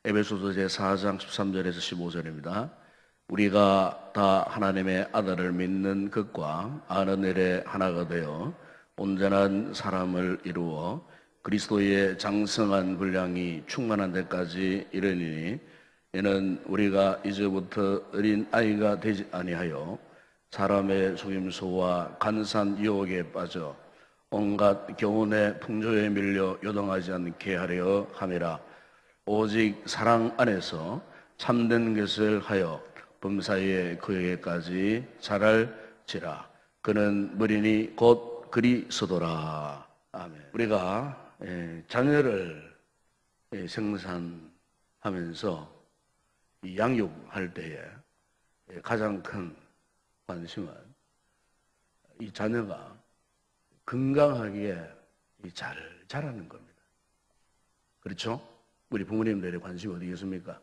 에베소서 제4장 13절에서 15절입니다. 우리가 다 하나님의 아들을 믿는 것과 아는 일에 하나가 되어 온전한 사람을 이루어 그리스도의 장성한 분량이 충만한 데까지 이르니니, 이는 우리가 이제부터 어린 아이가 되지 아니하여 사람의 속임수와 간사한 유혹에 빠져 온갖 교훈의 풍조에 밀려 요동하지 않게 하려 함이라. 오직 사랑 안에서 참된 것을 하여 범사에 그에게까지 자랄지라. 그는 머리니 곧 그리스도라. 아멘. 우리가 자녀를 생산하면서 양육할 때에 가장 큰 관심은 이 자녀가 건강하게 잘 자라는 겁니다. 그렇죠? 우리 부모님들의 관심이 어디 있습니까?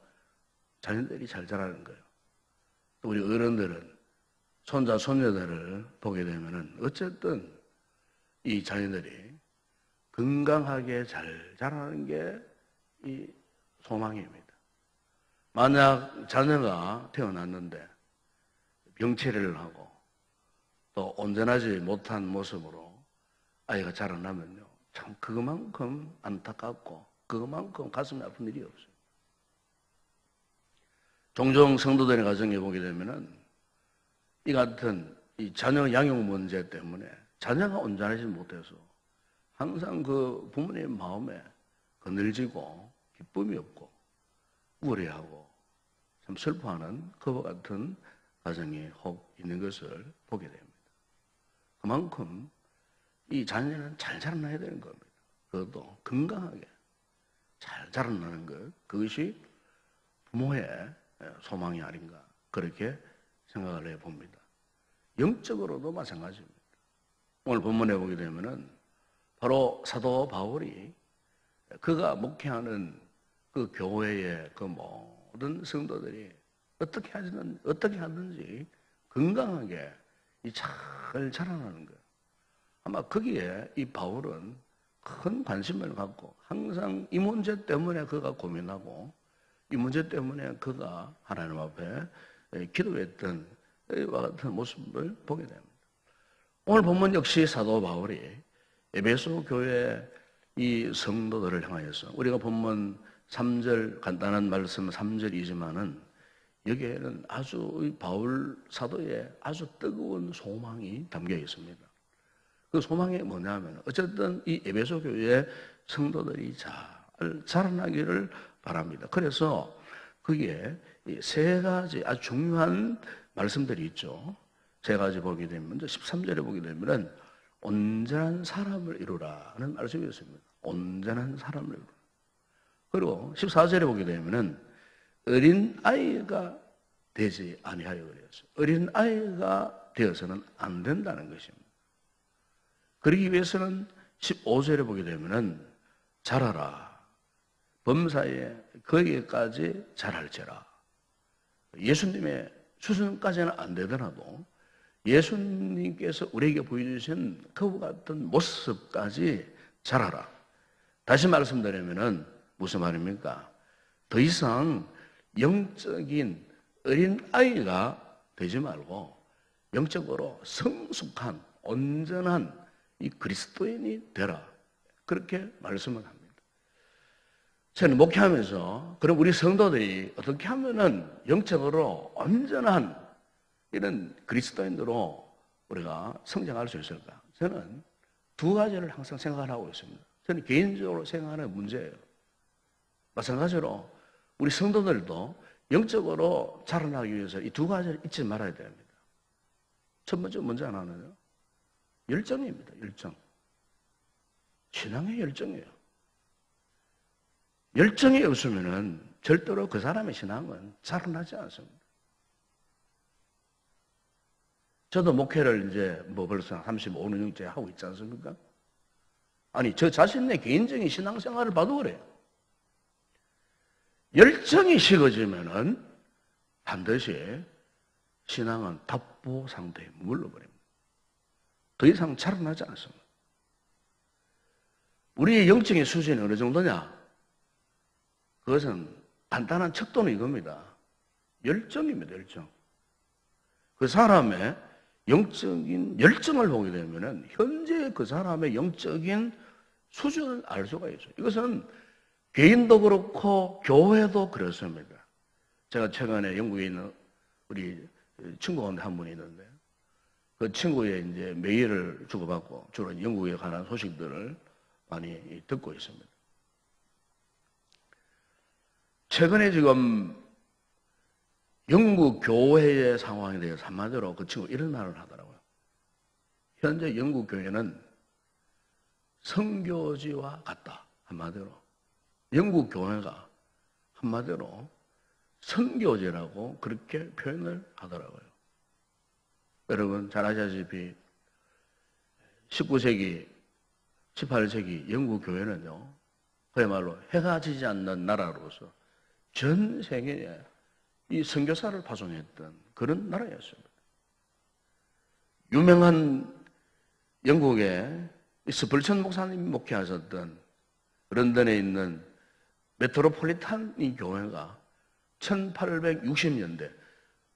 자녀들이 잘 자라는 거예요. 또 우리 어른들은 손자, 손녀들을 보게 되면은 어쨌든 이 자녀들이 건강하게 잘 자라는 게 이 소망입니다. 만약 자녀가 태어났는데 병치레를 하고 또 온전하지 못한 모습으로 아이가 자라나면요, 참 그것만큼 안타깝고 그것만큼 가슴이 아픈 일이 없어요. 종종 성도들의 가정에 보게 되면은 이 같은 이 자녀 양육 문제 때문에 자녀가 온전하지 못해서 항상 그 부모님 마음에 거늘지고 기쁨이 없고 우울해하고 참 슬퍼하는 그와 같은 가정이 혹 있는 것을 보게 됩니다. 그만큼 이 자녀는 잘 자라나야 되는 겁니다. 그것도 건강하게 잘 자라나는 것, 그것이 부모의 소망이 아닌가, 그렇게 생각을 해봅니다. 영적으로도 마찬가지입니다. 오늘 본문에 보게 되면은 바로 사도 바울이 그가 목회하는 그 교회의 그 모든 성도들이 어떻게 하든지 건강하게 잘 자라나는 거예요. 아마 거기에 이 바울은 큰 관심을 갖고 항상 이 문제 때문에 그가 고민하고 이 문제 때문에 그가 하나님 앞에 기도했던 이와 같은 모습을 보게 됩니다. 오늘 본문 역시 사도 바울이 에베소 교회 이 성도들을 향하여서, 우리가 본문 3절 간단한 말씀 3절이지만은 여기에는 아주 바울 사도의 아주 뜨거운 소망이 담겨 있습니다. 그 소망이 뭐냐면 어쨌든 이 에베소 교회의 성도들이 잘 자라나기를 바랍니다. 그래서 그게 세 가지 아주 중요한 말씀들이 있죠. 세 가지 보게 되면, 먼저 13절에 보게 되면은 온전한 사람을 이루라는 말씀이 있습니다. 온전한 사람을 이루라. 그리고 14절에 보게 되면은 어린 아이가 되지 아니하여 그랬어요. 어린 아이가 되어서는 안 된다는 것입니다. 그러기 위해서는 15절에 보게 되면은 자라라. 범사에 거기까지 자랄지라. 예수님의 수준까지는 안 되더라도 예수님께서 우리에게 보여주신 그와 같은 모습까지 자라라. 다시 말씀드리면은 무슨 말입니까? 더 이상 영적인 어린 아이가 되지 말고 영적으로 성숙한 온전한 이 그리스도인이 되라. 그렇게 말씀을 합니다. 저는 목회하면서 그럼 우리 성도들이 어떻게 하면은 영적으로 온전한 이런 그리스도인으로 우리가 성장할 수 있을까? 저는 두 가지를 항상 생각을 하고 있습니다. 저는 개인적으로 생각하는 문제예요. 마찬가지로 우리 성도들도 영적으로 자라나기 위해서 이 두 가지를 잊지 말아야 됩니다. 첫 번째 뭔지 아나요? 열정입니다. 열정. 신앙의 열정이에요. 열정이 없으면은 절대로 그 사람의 신앙은 자라나지 않습니다. 저도 목회를 이제 벌써 35년째 하고 있지 않습니까? 아니, 저 자신의 개인적인 신앙생활을 봐도 그래요. 열정이 식어지면은 반드시 신앙은 답보 상태에 머물러버립니다. 더 이상 자라나지 않습니다. 우리의 영적인 수준이 어느 정도냐? 그것은 간단한 척도는 이겁니다. 열정입니다, 열정. 그 사람의 영적인 열정을 보게 되면은 현재 그 사람의 영적인 수준을 알 수가 있어요. 이것은 개인도 그렇고 교회도 그렇습니다. 제가 최근에 영국에 있는 우리 친구 가운데 한 분이 있는데 그 친구의 이제 메일을 주고받고 주로 영국에 관한 소식들을 많이 듣고 있습니다. 최근에 지금 영국 교회의 상황에 대해서 한마디로 그 친구 이런 말을 하더라고요. 현재 영국 교회는 선교지와 같다. 한마디로. 영국 교회가 한마디로 선교지라고 그렇게 표현을 하더라고요. 여러분 잘 아시다시피 19세기, 18세기 영국 교회는요, 그야말로 해가 지지 않는 나라로서 전 세계에 이 선교사를 파송했던 그런 나라였습니다. 유명한 영국의 스펄천 목사님이 목회하셨던 런던에 있는 메트로폴리탄 이 교회가 1860년대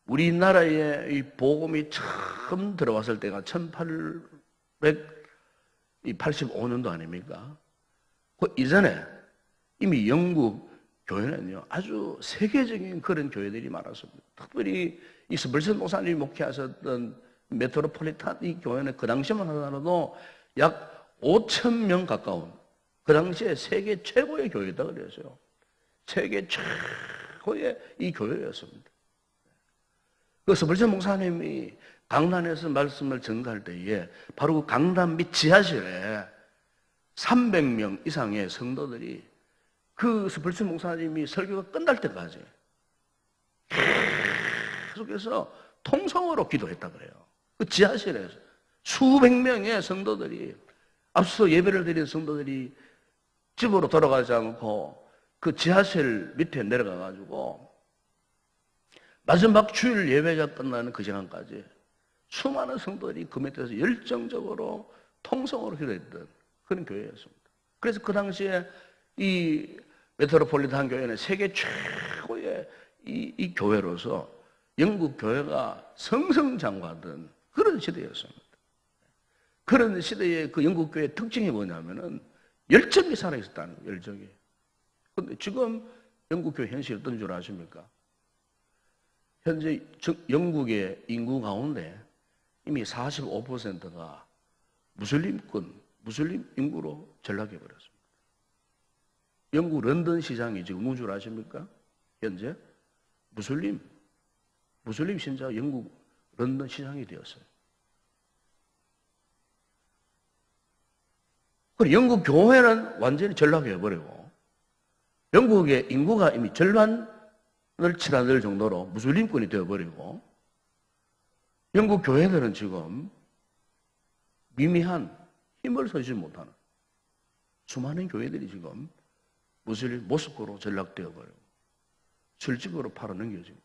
우리나라에 이 복음이 처음 들어왔을 때가 1885년도 아닙니까? 그 이전에 이미 영국 교회는요, 아주 세계적인 그런 교회들이 많았습니다. 특별히 이 스펄천 목사님이 목회하셨던 메트로폴리탄 이 교회는 그 당시만 하더라도 약 5,000명 가까운 그 당시에 세계 최고의 교회다 그랬어요. 세계 최고의 이 교회였습니다. 그 스펄천 목사님이 강단에서 말씀을 전가할 때에 바로 그 강단 및 지하실에 300명 이상의 성도들이 그 스펄천 목사님이 설교가 끝날 때까지 계속해서 통성으로 기도했다 그래요. 그 지하실에서 수백 명의 성도들이 앞서 예배를 드린 성도들이 집으로 돌아가지 않고 그 지하실 밑에 내려가 가지고 마지막 주일 예배가 끝나는 그 시간까지 수많은 성도들이 그 밑에서 열정적으로 통성으로 기도했던 그런 교회였습니다. 그래서 그 당시에 이 메트로폴리탄 교회는 세계 최고의 이 교회로서 영국 교회가 성성장구하던 그런 시대였습니다. 그런 시대의 그 영국 교회의 특징이 뭐냐면은 열정이 살아있었다는 거예요, 열정이. 그런데 지금 영국 교회 현실이 어떤 줄 아십니까? 현재 영국의 인구 가운데 이미 45%가 무슬림권, 무슬림 인구로 전락해버렸습니다. 영국 런던 시장이 지금 뭔 줄 아십니까? 현재 무슬림 신자 영국 런던 시장이 되었어요. 그리고 영국 교회는 완전히 전락해버리고 영국의 인구가 이미 절반을 치닫을 정도로 무슬림권이 되어버리고 영국 교회들은 지금 미미한 힘을 서지 못하는 수많은 교회들이 지금 무슬림 모스크로 전락되어 버리고 술집으로 팔아넘겨지고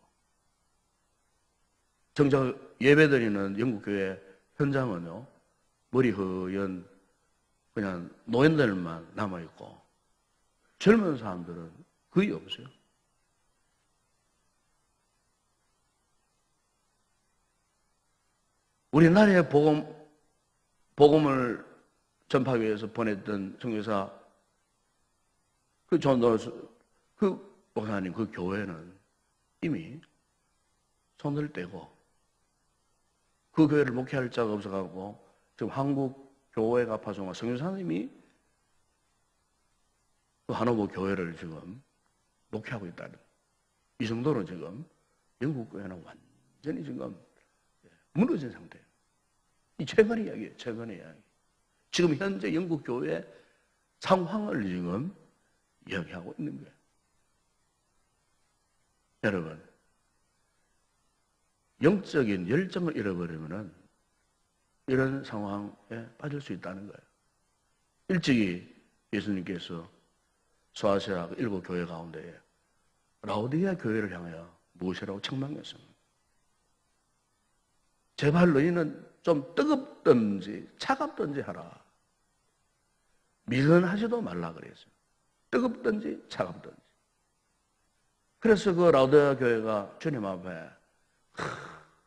정작 예배드리는 영국교회 현장은요, 머리 허연 그냥 노인들만 남아있고 젊은 사람들은 거의 없어요. 우리나라에 복음을 전파하기 위해서 보냈던 선교사 그 목사님 그 교회는 이미 손을 떼고 그 교회를 목회할 자가 없어가고 지금 한국 교회가 파송한 선교사님이 그 하노버 교회를 지금 목회하고 있다는 이 정도로 지금 영국 교회는 완전히 지금 무너진 상태예요. 이 최근의 이야기예요. 최근의 이야기. 지금 현재 영국 교회 상황을 지금 이야기하고 있는 거예요. 여러분, 영적인 열정을 잃어버리면 이런 상황에 빠질 수 있다는 거예요. 일찍이 예수님께서 소아시아 7교회 가운데 라오디게아 교회를 향하여 무엇이라고 책망했습니다. 제발 너희는 좀 뜨겁든지 차갑든지 하라. 미련하지도 말라 그랬어요. 뜨겁든지 차갑든지. 그래서 그 라우디아 교회가 주님 앞에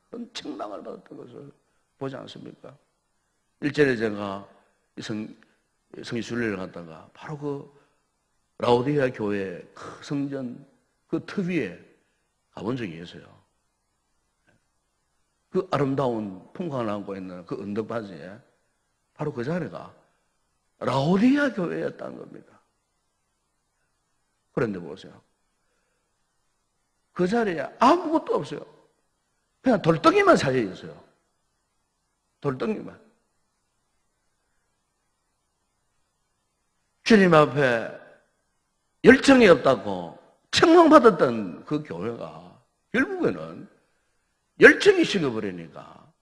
큰 책망을 받았던 것을 보지 않습니까? 일전에 제가 성지 순례를 갔다가 바로 그 라우디아 교회 그 성전 그 터 위에 가본 적이 있어요. 그 아름다운 풍광을 안고 있는 그 언덕바지에 바로 그 자리가 라우디아 교회였다는 겁니다. 그런데 보세요. 그 자리에 아무것도 없어요. 그냥 돌덩이만 쌓여 있어요. 돌덩이만. 주님 앞에 열정이 없다고 책망받았던 그 교회가 결국에는 열정이 식어버리니까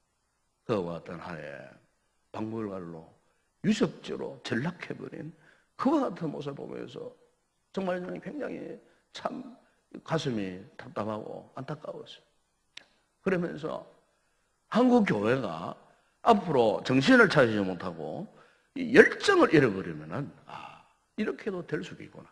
그와 같은 하에 박물관로 유적지로 전락해버린 그와 같은 모습을 보면서 정말 저는 굉장히 참 가슴이 답답하고 안타까웠어요. 그러면서 한국 교회가 앞으로 정신을 차리지 못하고 이 열정을 잃어버리면은 이렇게도 될 수도 있구나.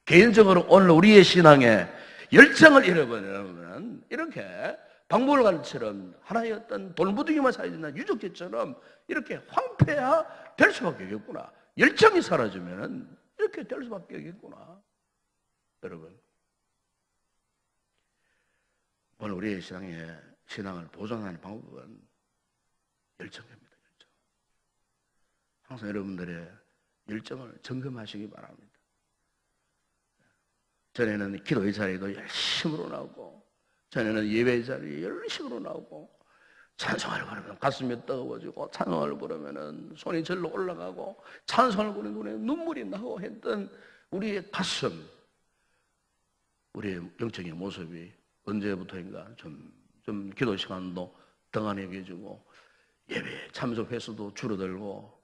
개인적으로 오늘 우리의 신앙에 열정을 잃어버리면 이렇게 박물관처럼 하나의 어떤 돌무더기만 쌓여있는 유적지처럼 이렇게 황폐화 될 수밖에 없겠구나. 열정이 사라지면 이렇게 될 수밖에 없겠구나. 여러분, 오늘 우리의 신앙을 보존하는 방법은 열정입니다. 열정. 항상 여러분들의 열정을 점검하시기 바랍니다. 전에는 기도의 자리도 열심으로 나오고, 전에는 예배의 자리에 열심으로 나오고, 찬송을 부르면 가슴이 뜨거워지고, 찬송을 부르면 손이 절로 올라가고, 찬송을 부르는 눈에 눈물이 나고 했던 우리의 가슴, 우리의 영적인 모습이 언제부터인가 좀 기도 시간도 등한해져지고, 예배 참석 횟수도 줄어들고,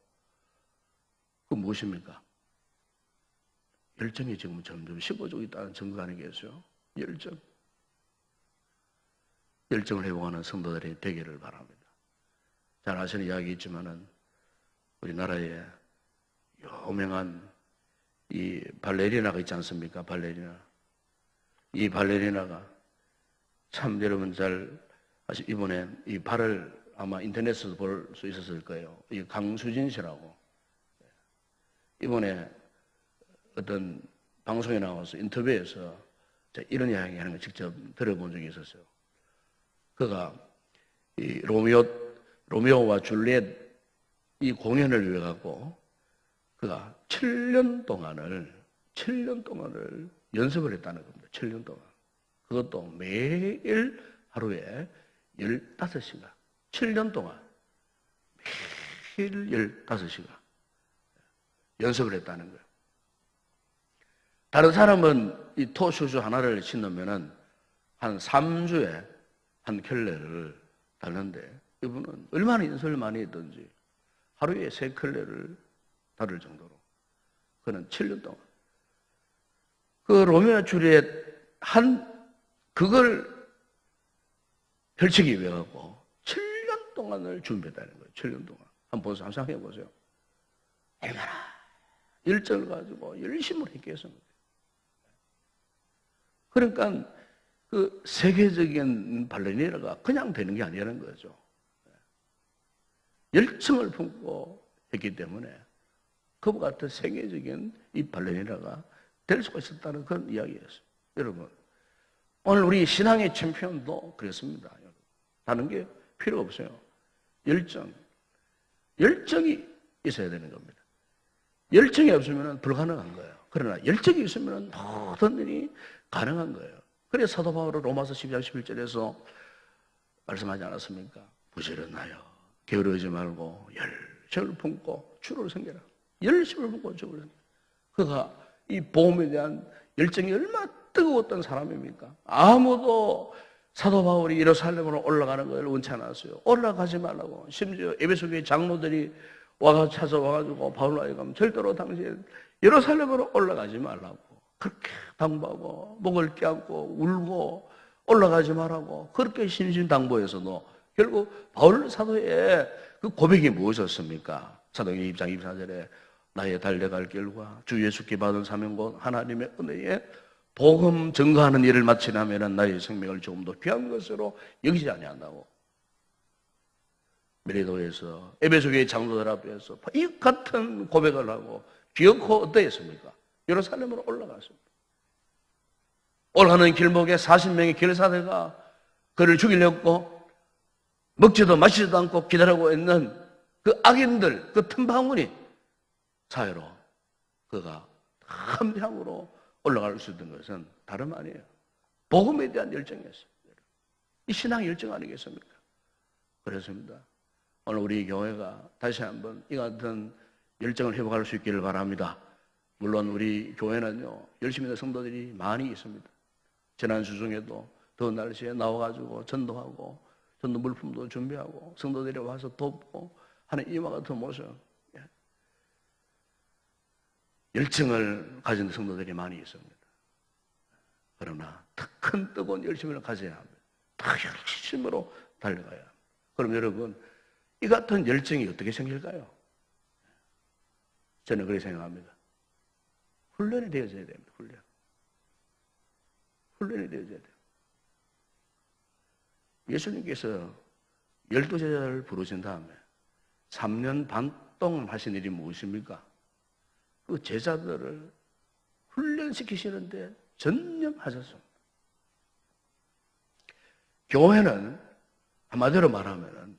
그 무엇입니까? 열정이 지금 점점 식어지고 있다는 증거 아니겠어요? 열정. 열정을 회복하는 성도들이 되기를 바랍니다. 잘 아시는 이야기 있지만은 우리나라에 유명한 이 발레리나가 있지 않습니까? 발레리나. 이 발레리나가 참 여러분 잘 이번에 이 발을 아마 인터넷에서 볼 수 있었을 거예요. 이 강수진 씨라고. 이번에 어떤 방송에 나와서 인터뷰에서 이런 이야기 하는 걸 직접 들어본 적이 있었어요. 그가 이 로미오와 줄리엣 이 공연을 위해 갖고 그가 7년 동안을 연습을 했다는 겁니다. 7년 동안. 그것도 매일 하루에 15시간. 7년 동안 매일 15시간 연습을 했다는 거예요. 다른 사람은 이 토슈즈 하나를 신으면은 한 3주에 한 켤레를 달는데 이분은 얼마나 연습을 많이 했든지 하루에 3켤레를 다룰 정도로 그는 7년 동안 그 로미오와 줄리엣 그걸 펼치기 위해 갖고 7년 동안을 준비했다는 거예요. 7년 동안. 한번 상상해 보세요. 얼마나 열정을 가지고 열심을 했겠습니까? 그러니까 그 세계적인 발레리나가 그냥 되는 게 아니라는 거죠. 열정을 품고 했기 때문에 그와 같은 세계적인 이 발레리나가 될 수가 있었다는 그런 이야기였어요. 여러분, 오늘 우리 신앙의 챔피언도 그렇습니다. 다른 게 필요 없어요. 열정이 있어야 되는 겁니다. 열정이 없으면 불가능한 거예요. 그러나 열정이 있으면 모든 일이 가능한 거예요. 그래서 사도 바울은 로마서 12장 11절에서 말씀하지 않았습니까? 부지런하여 게으르지 말고 열정을 품고 주를 섬겨라. 열심을 품고 주를 섬겨라. 그가 이 복음에 대한 열정이 얼마나 뜨거웠던 사람입니까? 아무도 사도 바울이 예루살렘으로 올라가는 걸 원치 않았어요. 올라가지 말라고. 심지어 에베소 교회 장로들이 찾아와가지고 바울로 하여금 절대로 당시에 예루살렘으로 올라가지 말라고 그렇게 당부하고 목을 껴안고 울고 올라가지 말라고 그렇게 신신당부해서도 결국 바울 사도의 그 고백이 무엇이었습니까? 사도행전 2장 24절에 나의 달려갈 길과 주 예수께 받은 사명 곧 하나님의 은혜에 복음 증거하는 일을 마치려면 나의 생명을 조금 더 귀한 것으로 여기지 아니한다고. 미래도에서 에베소교회 장로들 앞에서 이 같은 고백을 하고 기어코 어떠했습니까? 예루살렘으로 올라갔습니다. 올라가는 길목에 40명의 길사대가 그를 죽이려고 먹지도 마시지도 않고 기다리고 있는 그 악인들, 그 틈바구니 사이로 그가 함량으로 올라갈 수 있는 것은 다름 아니에요. 복음에 대한 열정이었어요. 이 신앙 열정 아니겠습니까? 그렇습니다. 오늘 우리 교회가 다시 한번 이 같은 열정을 회복할 수 있기를 바랍니다. 물론 우리 교회는요, 열심히 하는 성도들이 많이 있습니다. 지난주 중에도 더운 날씨에 나와가지고 전도하고 전도 물품도 준비하고 성도들이 와서 돕고 하는 이와 같은 모습, 열정을 가진 성도들이 많이 있습니다. 그러나 더 큰 뜨거운 열심을 가져야 합니다. 더 열심으로 달려가야 합니다. 그럼 여러분, 이 같은 열정이 어떻게 생길까요? 저는 그렇게 생각합니다. 훈련이 되어져야 됩니다. 훈련이 되어져야 돼요. 예수님께서 12제자를 부르신 다음에 3년 반 동안 하신 일이 무엇입니까? 그 제자들을 훈련시키시는데 전념하셨습니다. 교회는 한마디로 말하면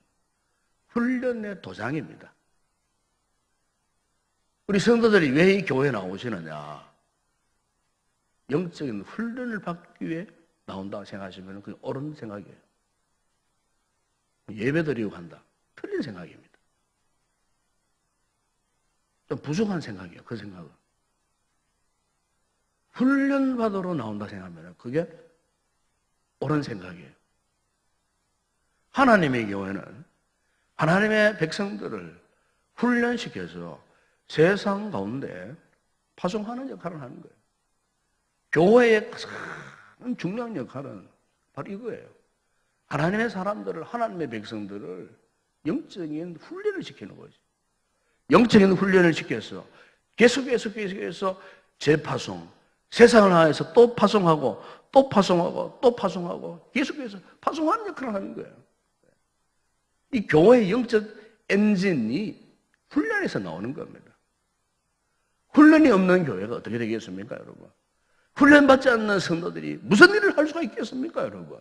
훈련의 도장입니다. 우리 성도들이 왜 이 교회에 나오시느냐? 영적인 훈련을 받기 위해 나온다고 생각하시면 그게 옳은 생각이에요. 예배 드리고 간다. 틀린 생각입니다. 좀 부족한 생각이에요. 그 생각은. 훈련받으러 나온다 생각하면 그게 옳은 생각이에요. 하나님의 교회는 하나님의 백성들을 훈련시켜서 세상 가운데 파송하는 역할을 하는 거예요. 교회의 가장 중요한 역할은 바로 이거예요. 하나님의 사람들을, 하나님의 백성들을 영적인 훈련을 시키는 거죠. 영적인 훈련을 시켜서 계속해서 재파송, 세상을 향해서 또 파송하고 또 파송하고 또 파송하고 계속해서 파송하는 역할을 하는 거예요. 이 교회의 영적 엔진이 훈련에서 나오는 겁니다. 훈련이 없는 교회가 어떻게 되겠습니까, 여러분? 훈련받지 않는 성도들이 무슨 일을 할 수가 있겠습니까, 여러분?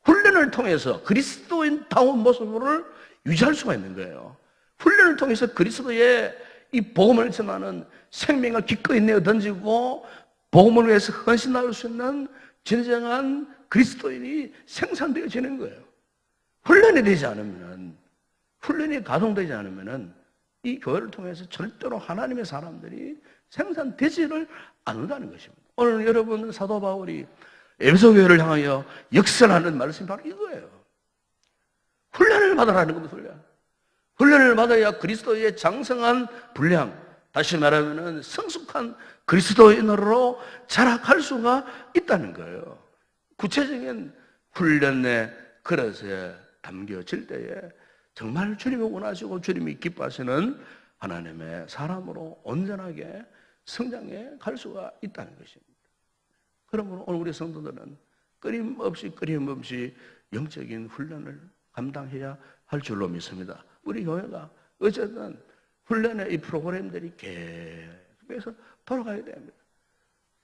훈련을 통해서 그리스도인다운 모습을 유지할 수가 있는 거예요. 훈련을 통해서 그리스도의 이 복음을 전하는 생명을 기꺼이 내어 던지고 복음을 위해서 헌신할 수 있는 진정한 그리스도인이 생산되어지는 거예요. 훈련이 되지 않으면, 훈련이 가동되지 않으면 이 교회를 통해서 절대로 하나님의 사람들이 생산되지를 않는다는 것입니다. 오늘 여러분 사도 바울이 에베소 교회를 향하여 역설하는 말씀이 바로 이거예요. 훈련을 받으라는 겁니다. 훈련을 받아야 그리스도의 장성한 분량, 다시 말하면 성숙한 그리스도인으로 자라갈 수가 있다는 거예요. 구체적인 훈련의 그릇에 담겨질 때에 정말 주님이 원하시고 주님이 기뻐하시는 하나님의 사람으로 온전하게 성장해 갈 수가 있다는 것입니다. 그러므로 오늘 우리 성도들은 끊임없이 영적인 훈련을 감당해야 할 줄로 믿습니다. 우리 교회가 어쨌든 훈련의 이 프로그램들이 계속해서 돌아가야 됩니다.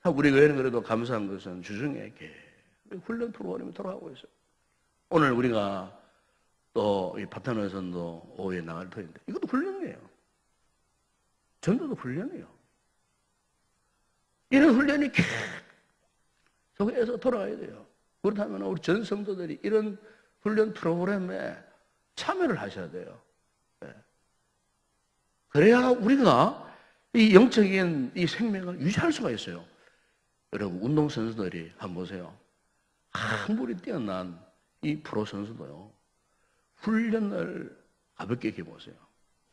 우리 교회는 그래도 감사한 것은 주중에 계속 훈련 프로그램이 돌아가고 있어요. 오늘 우리가 또 이 파트너 전도 오후에 나갈 터인데 이것도 훈련이에요. 전도도 훈련이에요. 이런 훈련이 계속해서 돌아가야 돼요. 그렇다면 우리 전 성도들이 이런 훈련 프로그램에 참여를 하셔야 돼요. 네. 그래야 우리가 이 영적인 이 생명을 유지할 수가 있어요. 여러분 운동선수들이 한번 보세요. 아무리 뛰어난 이 프로 선수도요. 훈련을 가볍게 해보세요.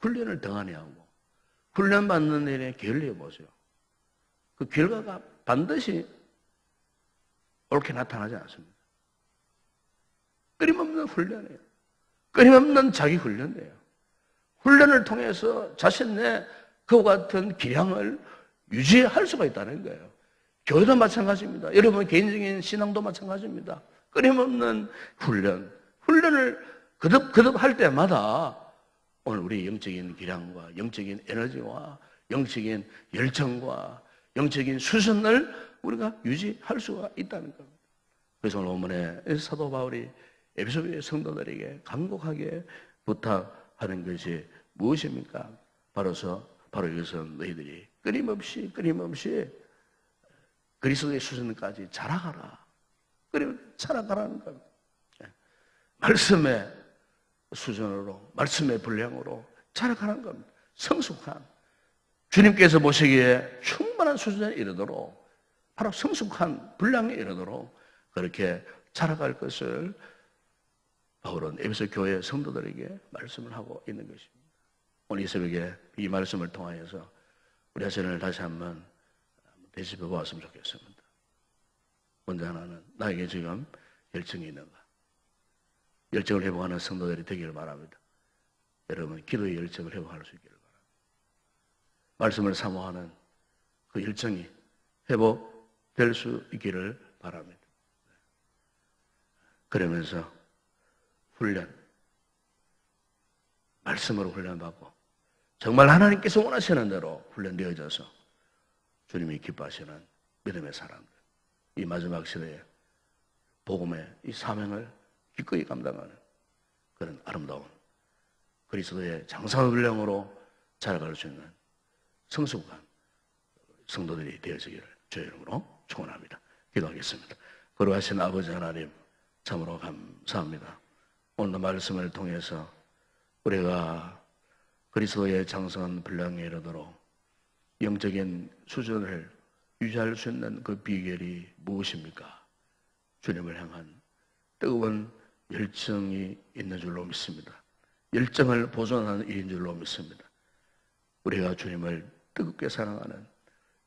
훈련을 등한히 하고 훈련받는 일에 게을리해 보세요. 그 결과가 반드시 옳게 나타나지 않습니다. 끊임없는 훈련이에요. 끊임없는 자기 훈련이에요. 훈련을 통해서 자신의 그와 같은 기량을 유지할 수가 있다는 거예요. 교회도 마찬가지입니다. 여러분 개인적인 신앙도 마찬가지입니다. 끊임없는 훈련을 거듭 할 때마다 오늘 우리 영적인 기량과 영적인 에너지와 영적인 열정과 영적인 수준을 우리가 유지할 수가 있다는 겁니다. 그래서 오늘 본문에 사도 바울이 에베소교회 성도들에게 간곡하게 부탁하는 것이 무엇입니까? 바로 이것은 너희들이 끊임없이 그리스도의 수준까지 자라가라. 자라가라는 겁니다. 말씀의 수준으로, 말씀의 분량으로 자라가라는 겁니다. 성숙한, 주님께서 보시기에 충만한 수준에 이르도록, 바로 성숙한 분량에 이르도록 그렇게 자라갈 것을 바울은 에베소 교회 성도들에게 말씀을 하고 있는 것입니다. 오늘 이 새벽에 이 말씀을 통하여서 우리 자신을 다시 한번 되짚어 보았으면 좋겠습니다. 먼저 하나는 나에게 지금 열정이 있는가? 열정을 회복하는 성도들이 되기를 바랍니다. 여러분 기도의 열정을 회복할 수 있기를 바랍니다. 말씀을 사모하는 그 열정이 회복될 수 있기를 바랍니다. 그러면서 말씀으로 훈련받고 정말 하나님께서 원하시는 대로 훈련되어져서 주님이 기뻐하시는 믿음의 사람들, 이 마지막 시대에 복음의 이 사명을 기꺼이 감당하는 그런 아름다운 그리스도의 장성한 분량으로 자라갈 수 있는 성숙한 성도들이 되어지기를 주의 이름으로 축원합니다. 기도하겠습니다. 거룩하신 아버지 하나님, 참으로 감사합니다. 오늘 말씀을 통해서 우리가 그리스도의 장성한 분량에 이르도록 영적인 수준을 유지할 수 있는 그 비결이 무엇입니까? 주님을 향한 뜨거운 열정이 있는 줄로 믿습니다. 열정을 보존하는 일인 줄로 믿습니다. 우리가 주님을 뜨겁게 사랑하는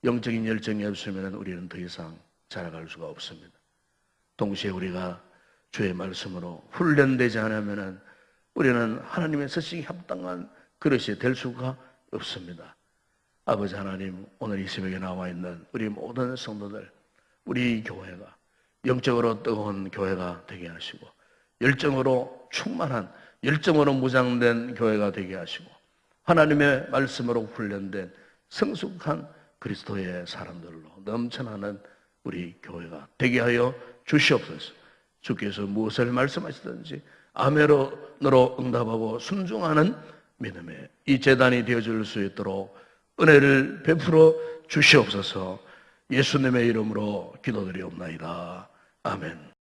영적인 열정이 없으면 우리는 더 이상 자라갈 수가 없습니다. 동시에 우리가 주의 말씀으로 훈련되지 않으면 우리는 하나님의 서식에 합당한 그릇이 될 수가 없습니다. 아버지 하나님, 오늘 이 새벽에 나와 있는 우리 모든 성도들, 우리 교회가 영적으로 뜨거운 교회가 되게 하시고 열정으로 충만한, 열정으로 무장된 교회가 되게 하시고 하나님의 말씀으로 훈련된 성숙한 그리스도의 사람들로 넘쳐나는 우리 교회가 되게 하여 주시옵소서. 주께서 무엇을 말씀하시든지 아멘으로 응답하고 순종하는 믿음의 이 제단이 되어줄 수 있도록 은혜를 베풀어 주시옵소서. 예수님의 이름으로 기도드리옵나이다. 아멘.